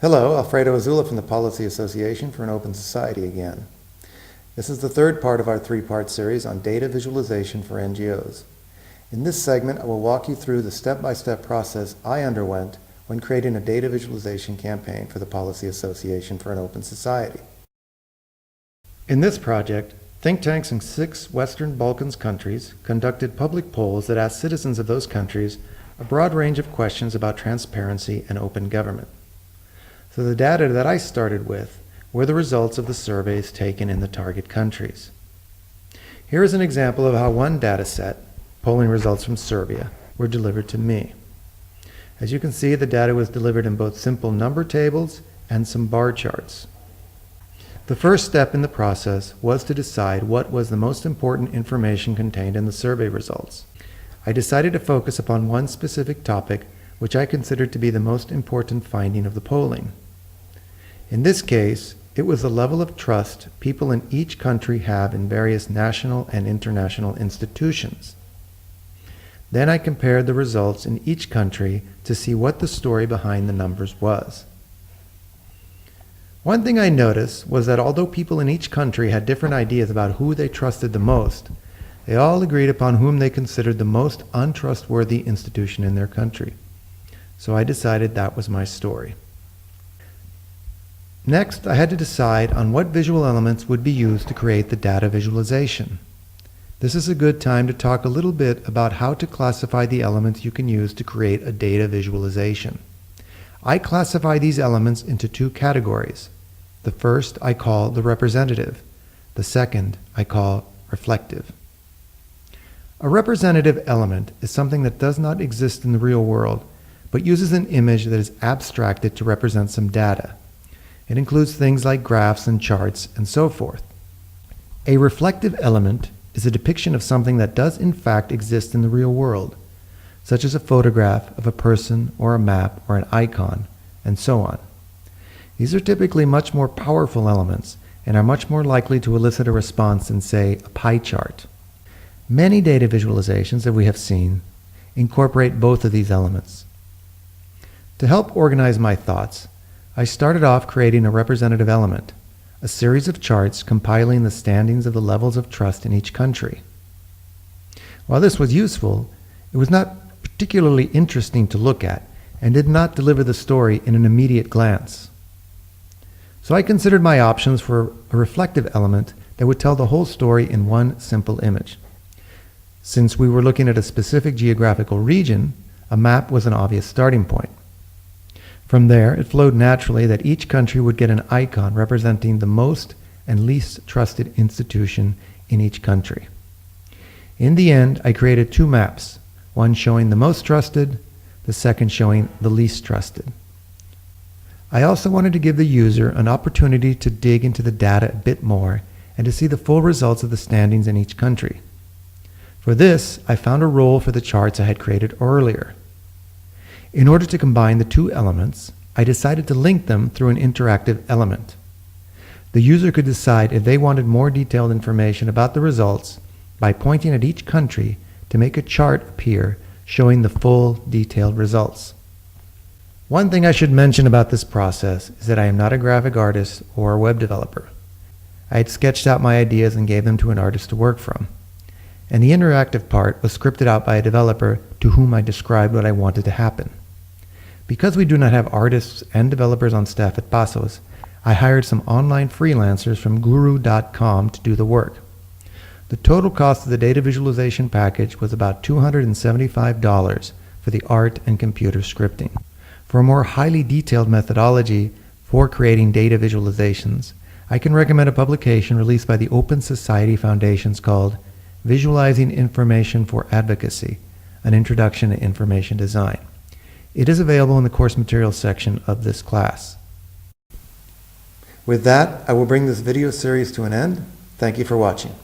Hello, Alfredo Azula from the Policy Association for an Open Society again. This is the third part of our three-part series on data visualization for NGOs. In this segment, I will walk you through the step-by-step process I underwent when creating a data visualization campaign for the Policy Association for an Open Society. In this project, think tanks in 6 Western Balkans countries conducted public polls that asked citizens of those countries a broad range of questions about transparency and open government. So the data that I started with were the results of the surveys taken in the target countries. Here is an example of how one data set, polling results from Serbia, were delivered to me. As you can see, the data was delivered in both simple number tables and some bar charts. The first step in the process was to decide what was the most important information contained in the survey results. I decided to focus upon one specific topic which I considered to be the most important finding of the polling. In this case, it was the level of trust people in each country have in various national and international institutions. Then I compared the results in each country to see what the story behind the numbers was. One thing I noticed was that although people in each country had different ideas about who they trusted the most, they all agreed upon whom they considered the most untrustworthy institution in their country. So I decided that was my story. Next, I had to decide on what visual elements would be used to create the data visualization. This is a good time to talk a little bit about how to classify the elements you can use to create a data visualization. I classify these elements into 2 categories. The first I call the representative. The second I call reflective. A representative element is something that does not exist in the real world, but uses an image that is abstracted to represent some data. It includes things like graphs and charts and so forth. A reflective element is a depiction of something that does in fact exist in the real world, such as a photograph of a person or a map or an icon, and so on. These are typically much more powerful elements and are much more likely to elicit a response than, say, a pie chart. Many data visualizations that we have seen incorporate both of these elements. To help organize my thoughts, I started off creating a representative element, a series of charts compiling the standings of the levels of trust in each country. While this was useful, it was not particularly interesting to look at and did not deliver the story in an immediate glance. So I considered my options for a reflective element that would tell the whole story in one simple image. Since we were looking at a specific geographical region, a map was an obvious starting point. From there, it flowed naturally that each country would get an icon representing the most and least trusted institution in each country. In the end, I created 2 maps, one showing the most trusted, the second showing the least trusted. I also wanted to give the user an opportunity to dig into the data a bit more and to see the full results of the standings in each country. For this, I found a role for the charts I had created earlier. In order to combine the 2 elements, I decided to link them through an interactive element. The user could decide if they wanted more detailed information about the results by pointing at each country to make a chart appear showing the full detailed results. One thing I should mention about this process is that I am not a graphic artist or a web developer. I had sketched out my ideas and gave them to an artist to work from. And the interactive part was scripted out by a developer to whom I described what I wanted to happen. Because we do not have artists and developers on staff at Passos, I hired some online freelancers from Guru.com to do the work. The total cost of the data visualization package was about $275 for the art and computer scripting. For a more highly detailed methodology for creating data visualizations, I can recommend a publication released by the Open Society Foundations called Visualizing Information for Advocacy, an Introduction to Information Design. It is available in the course materials section of this class. With that, I will bring this video series to an end. Thank you for watching.